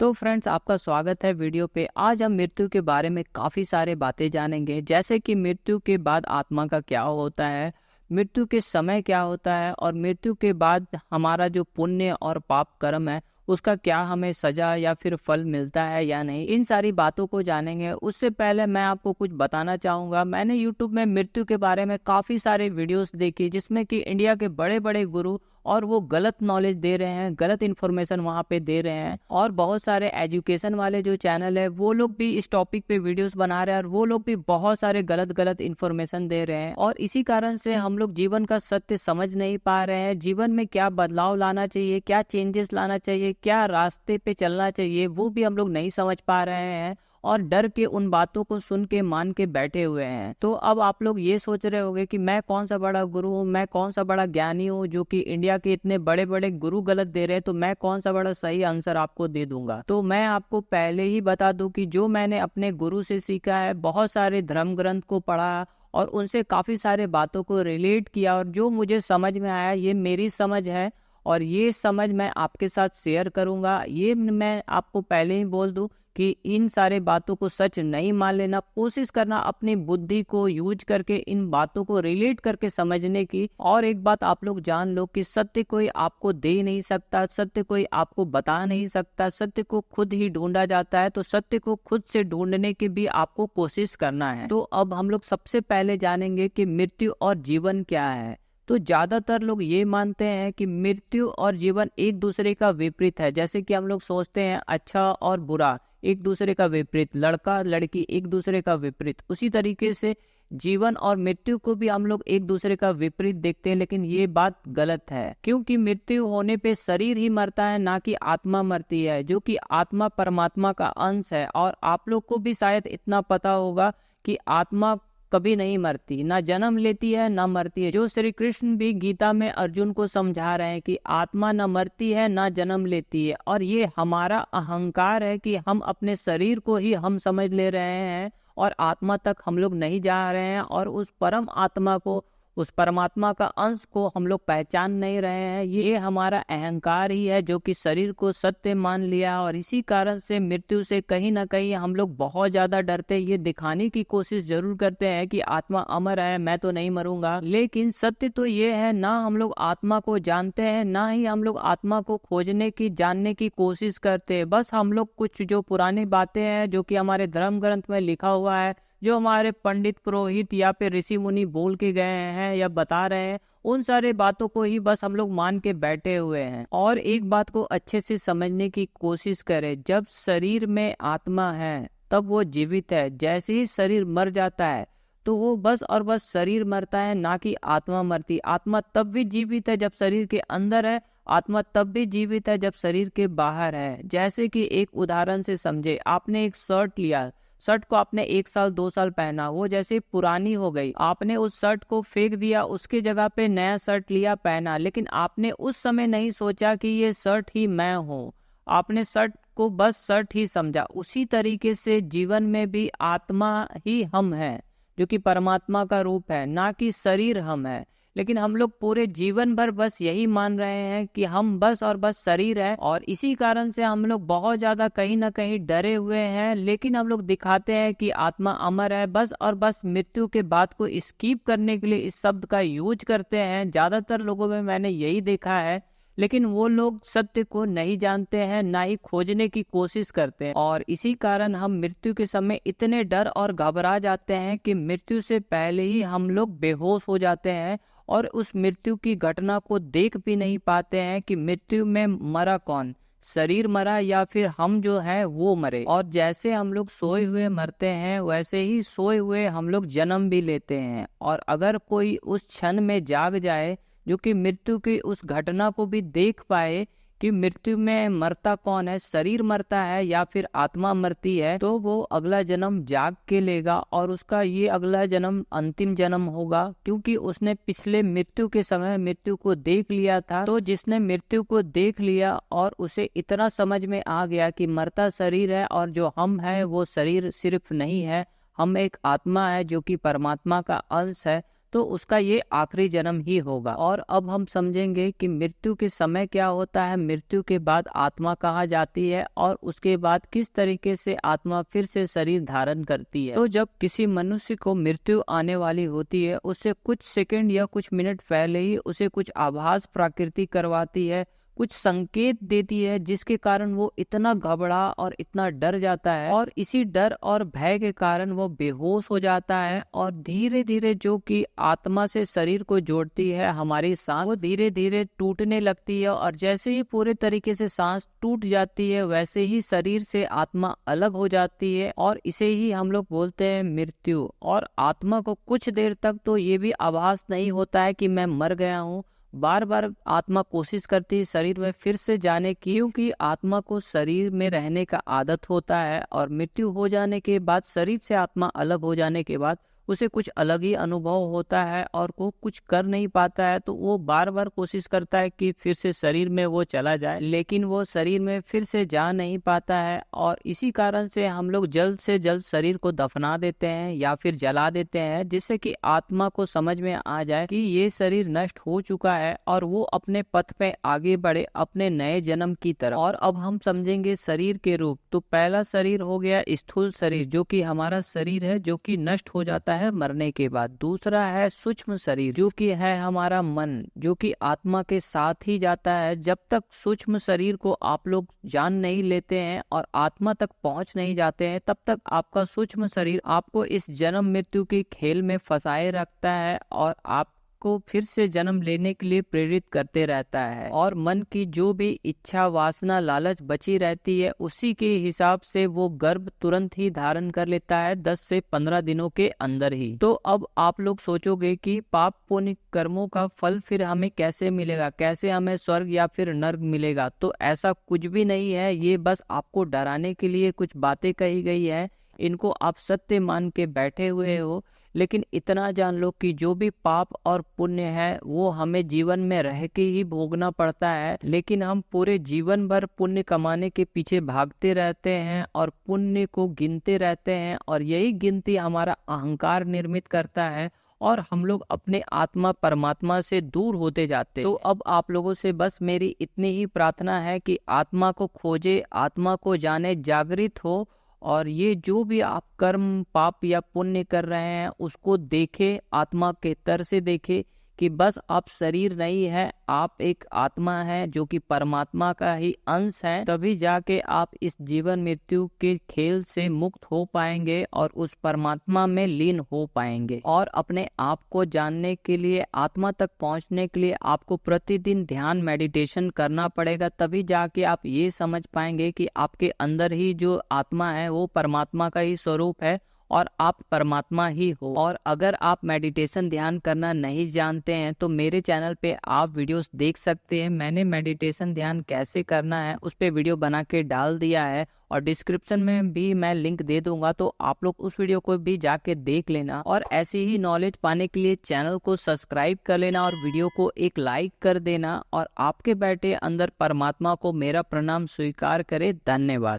तो फ्रेंड्स, आपका स्वागत है वीडियो पे। आज हम मृत्यु के बारे में काफ़ी सारे बातें जानेंगे, जैसे कि मृत्यु के बाद आत्मा का क्या होता है, मृत्यु के समय क्या होता है और मृत्यु के बाद हमारा जो पुण्य और पाप कर्म है उसका क्या हमें सजा या फिर फल मिलता है या नहीं। इन सारी बातों को जानेंगे। उससे पहले मैं आपको कुछ बताना चाहूँगा। मैंने यूट्यूब में मृत्यु के बारे में काफ़ी सारे वीडियोस देखी, जिसमें कि इंडिया के बड़े बड़े गुरु और वो गलत नॉलेज दे रहे हैं, गलत इन्फॉर्मेशन वहाँ पे दे रहे हैं। और बहुत सारे एजुकेशन वाले जो चैनल है वो लोग भी इस टॉपिक पे वीडियोस बना रहे हैं और वो लोग भी बहुत सारे गलत इन्फॉर्मेशन दे रहे हैं। और इसी कारण से हम लोग जीवन का सत्य समझ नहीं पा रहे हैं। जीवन में क्या बदलाव लाना चाहिए, क्या चेंजेस लाना चाहिए, क्या रास्ते पे चलना चाहिए, वो भी हम लोग नहीं समझ पा रहे हैं और डर के उन बातों को सुन के मान के बैठे हुए हैं। तो अब आप लोग ये सोच रहे होंगे कि मैं कौन सा बड़ा गुरु हूँ, मैं कौन सा बड़ा ज्ञानी हूँ, जो कि इंडिया के इतने बड़े बड़े गुरु गलत दे रहे हैं, तो मैं कौन सा बड़ा सही आंसर आपको दे दूंगा। तो मैं आपको पहले ही बता दूं कि जो मैंने अपने गुरु से सीखा है, बहुत सारे धर्म ग्रंथ को पढ़ा और उनसे काफी सारे बातों को रिलेट किया, और जो मुझे समझ में आया ये मेरी समझ है और ये समझ मैं आपके साथ शेयर करूंगा। ये मैं आपको पहले ही बोल दूं कि इन सारे बातों को सच नहीं मान लेना, कोशिश करना अपनी बुद्धि को यूज करके इन बातों को रिलेट करके समझने की। और एक बात आप लोग जान लो कि सत्य कोई आपको दे नहीं सकता, सत्य कोई आपको बता नहीं सकता, सत्य को खुद ही ढूंढा जाता है। तो सत्य को खुद से ढूंढने की भी आपको कोशिश करना है। तो अब हम लोग सबसे पहले जानेंगे कि मृत्यु और जीवन क्या है। तो ज्यादातर लोग ये मानते हैं कि मृत्यु और जीवन एक दूसरे का विपरीत है। जैसे कि हम लोग सोचते हैं अच्छा और बुरा एक दूसरे का विपरीत, लड़का लड़की एक दूसरे का विपरीत, उसी तरीके से जीवन और मृत्यु को भी हम लोग एक दूसरे का विपरीत देखते हैं। लेकिन ये बात गलत है, क्योंकि मृत्यु होने पे शरीर ही मरता है, ना कि आत्मा मरती है, जो कि आत्मा परमात्मा का अंश है। और आप लोग को भी शायद इतना पता होगा कि आत्मा कभी नहीं मरती, ना जन्म लेती है ना मरती है। जो श्री कृष्ण भी गीता में अर्जुन को समझा रहे हैं कि आत्मा न मरती है ना जन्म लेती है। और ये हमारा अहंकार है कि हम अपने शरीर को ही हम समझ ले रहे हैं और आत्मा तक हम लोग नहीं जा रहे हैं, और उस परम आत्मा को, उस परमात्मा का अंश को हम लोग पहचान नहीं रहे हैं। ये हमारा अहंकार ही है जो कि शरीर को सत्य मान लिया। और इसी कारण से मृत्यु से कहीं ना कहीं हम लोग बहुत ज्यादा डरते हैं। ये दिखाने की कोशिश जरूर करते हैं कि आत्मा अमर है, मैं तो नहीं मरूंगा। लेकिन सत्य तो ये है, ना हम लोग आत्मा को जानते हैं, ना ही हम लोग आत्मा को खोजने की, जानने की कोशिश करते हैं। बस हम लोग कुछ जो पुरानी बातें हैं, जो कि हमारे धर्म ग्रंथ में लिखा हुआ है, जो हमारे पंडित पुरोहित या फिर ऋषि मुनि बोल के गए हैं या बता रहे हैं, उन सारे बातों को ही बस हम लोग मान के बैठे हुए हैं। और एक बात को अच्छे से समझने की कोशिश करें, जब शरीर में आत्मा है तब वो जीवित है। जैसे ही शरीर मर जाता है तो वो बस और बस शरीर मरता है, ना कि आत्मा मरती। आत्मा तब भी जीवित है जब शरीर के अंदर है, आत्मा तब भी जीवित है जब शरीर के बाहर है। जैसे कि एक उदाहरण से समझे, आपने एक शर्ट लिया, शर्ट को आपने 1 साल 2 साल पहना, वो जैसे पुरानी हो गई, आपने उस शर्ट को फेंक दिया, उसके जगह पे नया शर्ट लिया पहना। लेकिन आपने उस समय नहीं सोचा कि ये शर्ट ही मैं हूँ, आपने शर्ट को बस शर्ट ही समझा। उसी तरीके से जीवन में भी आत्मा ही हम है, जो कि परमात्मा का रूप है, ना कि शरीर हम है। लेकिन हम लोग पूरे जीवन भर बस यही मान रहे हैं कि हम बस और बस शरीर है, और इसी कारण से हम लोग बहुत ज्यादा कहीं ना कहीं डरे हुए हैं। लेकिन हम लोग दिखाते हैं कि आत्मा अमर है, बस और बस मृत्यु के बाद को स्किप करने के लिए इस शब्द का यूज करते हैं। ज्यादातर लोगों में मैंने यही देखा है। लेकिन वो लोग सत्य को नहीं जानते हैं, ना ही खोजने की कोशिश करते हैं, और इसी कारण हम मृत्यु के समय इतने डर और घबरा जाते हैं कि मृत्यु से पहले ही हम लोग बेहोश हो जाते हैं और उस मृत्यु की घटना को देख भी नहीं पाते हैं कि मृत्यु में मरा कौन, शरीर मरा या फिर हम जो है वो मरे। और जैसे हम लोग सोए हुए मरते हैं, वैसे ही सोए हुए हम लोग जन्म भी लेते हैं। और अगर कोई उस क्षण में जाग जाए, जो कि मृत्यु की उस घटना को भी देख पाए कि मृत्यु में मरता कौन है, शरीर मरता है या फिर आत्मा मरती है, तो वो अगला जन्म जाग के लेगा और उसका ये अगला जन्म अंतिम जन्म होगा, क्योंकि उसने पिछले मृत्यु के समय मृत्यु को देख लिया था। तो जिसने मृत्यु को देख लिया और उसे इतना समझ में आ गया कि मरता शरीर है और जो हम है वो शरीर सिर्फ नहीं है, हम एक आत्मा है जो कि परमात्मा का अंश है, तो उसका ये आखिरी जन्म ही होगा। और अब हम समझेंगे कि मृत्यु के समय क्या होता है, मृत्यु के बाद आत्मा कहाँ जाती है और उसके बाद किस तरीके से आत्मा फिर से शरीर धारण करती है। तो जब किसी मनुष्य को मृत्यु आने वाली होती है, उससे कुछ सेकंड या कुछ मिनट पहले ही उसे कुछ आभास प्रकृति करवाती है, कुछ संकेत देती है, जिसके कारण वो इतना घबरा और इतना डर जाता है और इसी डर और भय के कारण वो बेहोश हो जाता है। और धीरे धीरे जो कि आत्मा से शरीर को जोड़ती है हमारी सांस, वो धीरे धीरे टूटने लगती है और जैसे ही पूरे तरीके से सांस टूट जाती है वैसे ही शरीर से आत्मा अलग हो जाती है और इसे ही हम लोग बोलते हैं मृत्यु। और आत्मा को कुछ देर तक तो ये भी आभास नहीं होता है कि मैं मर गया हूँ। बार बार आत्मा कोशिश करती है शरीर में फिर से जाने की, क्योंकि आत्मा को शरीर में रहने का आदत होता है और मृत्यु हो जाने के बाद, शरीर से आत्मा अलग हो जाने के बाद उसे कुछ अलग ही अनुभव होता है और वो कुछ कर नहीं पाता है। तो वो बार बार कोशिश करता है कि फिर से शरीर में वो चला जाए, लेकिन वो शरीर में फिर से जा नहीं पाता है। और इसी कारण से हम लोग जल्द से जल्द शरीर को दफना देते हैं या फिर जला देते हैं, जिससे कि आत्मा को समझ में आ जाए कि ये शरीर नष्ट हो चुका है और वो अपने पथ पे आगे बढ़े अपने नए जन्म की तरफ। और अब हम समझेंगे शरीर के रूप। तो पहला शरीर हो गया स्थूल शरीर, जो कि हमारा शरीर है, जो कि नष्ट हो जाता है मरने के बाद। दूसरा है सूक्ष्म शरीर, जो कि है हमारा मन, जो कि आत्मा के साथ ही जाता है। जब तक सूक्ष्म शरीर को आप लोग जान नहीं लेते हैं और आत्मा तक पहुंच नहीं जाते हैं, तब तक आपका सूक्ष्म शरीर आपको इस जन्म मृत्यु के खेल में फंसाए रखता है और आप को फिर से जन्म लेने के लिए प्रेरित करते रहता है। और मन की जो भी इच्छा, वासना, लालच बची रहती है, उसी के हिसाब से वो गर्भ तुरंत ही धारण कर लेता है 10 से 15 दिनों के अंदर ही। तो अब आप लोग सोचोगे कि पाप पुण्य कर्मों का फल फिर हमें कैसे मिलेगा, कैसे हमें स्वर्ग या फिर नर्क मिलेगा। तो ऐसा कुछ भी नहीं है, ये बस आपको डराने के लिए कुछ बातें कही गई है। इनको आप सत्य मान के बैठे हुए हो, लेकिन इतना जान लो कि जो भी पाप और पुण्य है वो हमें जीवन में रह के ही भोगना पड़ता है। लेकिन हम पूरे जीवन भर पुण्य कमाने के पीछे भागते रहते हैं और पुण्य को गिनते रहते हैं और यही गिनती हमारा अहंकार निर्मित करता है और हम लोग अपने आत्मा परमात्मा से दूर होते जाते हैं। तो अब आप लोगों से बस मेरी इतनी ही प्रार्थना है कि आत्मा को खोजे, आत्मा को जाने, जागृत हो और ये जो भी आप कर्म, पाप या पुण्य कर रहे हैं उसको देखे, आत्मा के तर से देखे कि बस आप शरीर नहीं है, आप एक आत्मा है जो कि परमात्मा का ही अंश है। तभी जाके आप इस जीवन मृत्यु के खेल से मुक्त हो पाएंगे और उस परमात्मा में लीन हो पाएंगे। और अपने आप को जानने के लिए, आत्मा तक पहुंचने के लिए आपको प्रतिदिन ध्यान, मेडिटेशन करना पड़ेगा। तभी जाके आप ये समझ पाएंगे कि आपके अंदर ही जो आत्मा है वो परमात्मा का ही स्वरूप है और आप परमात्मा ही हो। और अगर आप मेडिटेशन ध्यान करना नहीं जानते हैं तो मेरे चैनल पे आप वीडियोस देख सकते हैं। मैंने मेडिटेशन ध्यान कैसे करना है उस पे वीडियो बना के डाल दिया है और डिस्क्रिप्शन में भी मैं लिंक दे दूंगा, तो आप लोग उस वीडियो को भी जाके देख लेना। और ऐसी ही नॉलेज पाने के लिए चैनल को सब्सक्राइब कर लेना और वीडियो को एक लाइक कर देना। और आपके बैठे अंदर परमात्मा को मेरा प्रणाम स्वीकार करे। धन्यवाद।